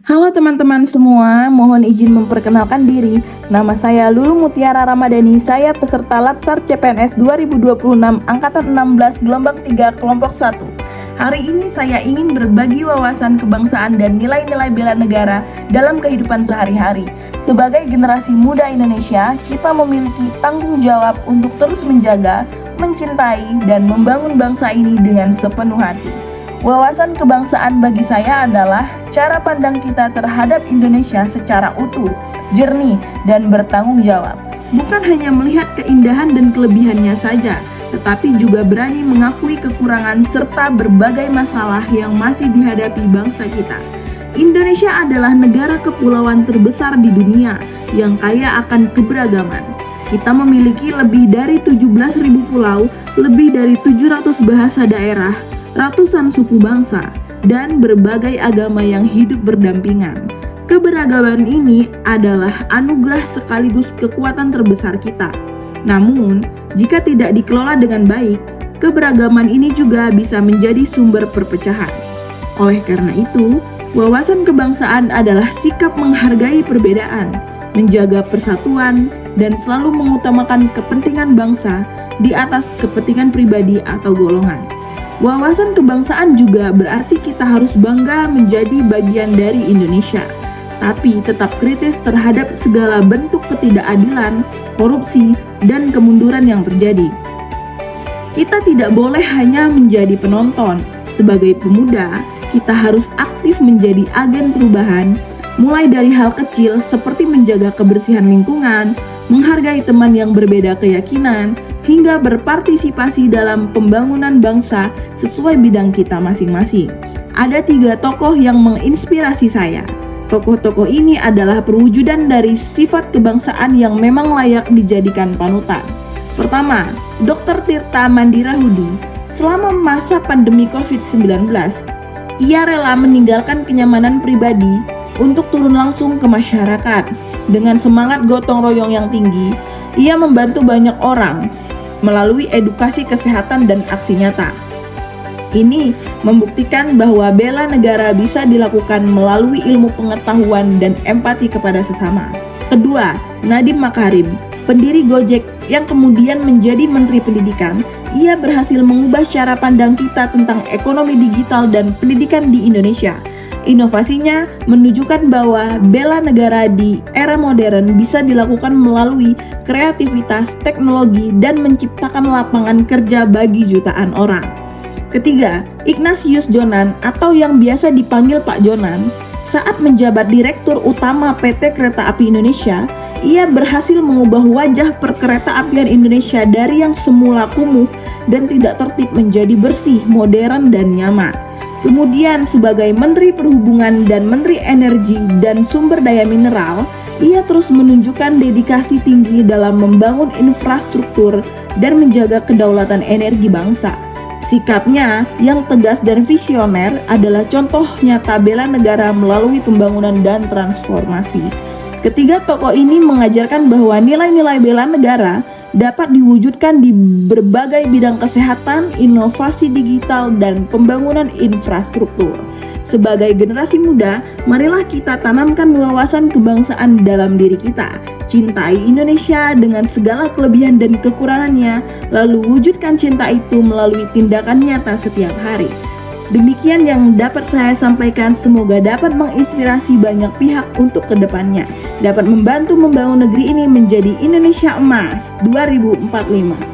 Halo teman-teman semua, mohon izin memperkenalkan diri. Nama saya Lulu Mutiara Ramadhani, saya peserta Latsar CPNS 2026 Angkatan 16 Gelombang 3 Kelompok 1. Hari ini saya ingin berbagi wawasan kebangsaan dan nilai-nilai bela negara dalam kehidupan sehari-hari. Sebagai generasi muda Indonesia, kita memiliki tanggung jawab untuk terus menjaga, mencintai, dan membangun bangsa ini dengan sepenuh hati. Wawasan kebangsaan bagi saya adalah cara pandang kita terhadap Indonesia secara utuh, jernih, dan bertanggung jawab. Bukan hanya melihat keindahan dan kelebihannya saja, tetapi juga berani mengakui kekurangan serta berbagai masalah yang masih dihadapi bangsa kita. Indonesia adalah negara kepulauan terbesar di dunia yang kaya akan keberagaman. Kita memiliki lebih dari 17.000 pulau, lebih dari 700 bahasa daerah, ratusan suku bangsa, dan berbagai agama yang hidup berdampingan. Keberagaman ini adalah anugerah sekaligus kekuatan terbesar kita. Namun, jika tidak dikelola dengan baik, keberagaman ini juga bisa menjadi sumber perpecahan. Oleh karena itu, wawasan kebangsaan adalah sikap menghargai perbedaan, menjaga persatuan, dan selalu mengutamakan kepentingan bangsa di atas kepentingan pribadi atau golongan. Wawasan kebangsaan juga berarti kita harus bangga menjadi bagian dari Indonesia, tapi tetap kritis terhadap segala bentuk ketidakadilan, korupsi, dan kemunduran yang terjadi. Kita tidak boleh hanya menjadi penonton. Sebagai pemuda, kita harus aktif menjadi agen perubahan, mulai dari hal kecil seperti menjaga kebersihan lingkungan, menghargai teman yang berbeda keyakinan, hingga berpartisipasi dalam pembangunan bangsa sesuai bidang kita masing-masing. Ada 3 tokoh yang menginspirasi saya. Tokoh-tokoh ini adalah perwujudan dari sifat kebangsaan yang memang layak dijadikan panutan. Pertama, Dr. Tirta Mandirahudi. Selama masa pandemi COVID-19, ia rela meninggalkan kenyamanan pribadi untuk turun langsung ke masyarakat. Dengan semangat gotong royong yang tinggi, ia membantu banyak orang melalui edukasi kesehatan dan aksi nyata. Ini membuktikan bahwa bela negara bisa dilakukan melalui ilmu pengetahuan dan empati kepada sesama. Kedua, Nadiem Makarim, pendiri Gojek yang kemudian menjadi Menteri Pendidikan. Ia berhasil mengubah cara pandang kita tentang ekonomi digital dan pendidikan di Indonesia. Inovasinya menunjukkan bahwa bela negara di era modern bisa dilakukan melalui kreativitas, teknologi, dan menciptakan lapangan kerja bagi jutaan orang. Ketiga, Ignatius Jonan atau yang biasa dipanggil Pak Jonan. Saat menjabat Direktur Utama PT Kereta Api Indonesia, ia berhasil mengubah wajah perkereta-apian Indonesia dari yang semula kumuh dan tidak tertib menjadi bersih, modern, dan nyaman. Kemudian sebagai Menteri Perhubungan dan Menteri Energi dan Sumber Daya Mineral, ia terus menunjukkan dedikasi tinggi dalam membangun infrastruktur dan menjaga kedaulatan energi bangsa. Sikapnya yang tegas dan visioner adalah contoh nyata bela negara melalui pembangunan dan transformasi. Ketiga tokoh ini mengajarkan bahwa nilai-nilai bela negara dapat diwujudkan di berbagai bidang kesehatan, inovasi digital, dan pembangunan infrastruktur. Sebagai generasi muda, marilah kita tanamkan wawasan kebangsaan dalam diri kita. Cintai Indonesia dengan segala kelebihan dan kekurangannya, lalu wujudkan cinta itu melalui tindakan nyata setiap hari. Demikian yang dapat saya sampaikan, semoga dapat menginspirasi banyak pihak untuk kedepannya, dapat membantu membangun negeri ini menjadi Indonesia Emas 2045.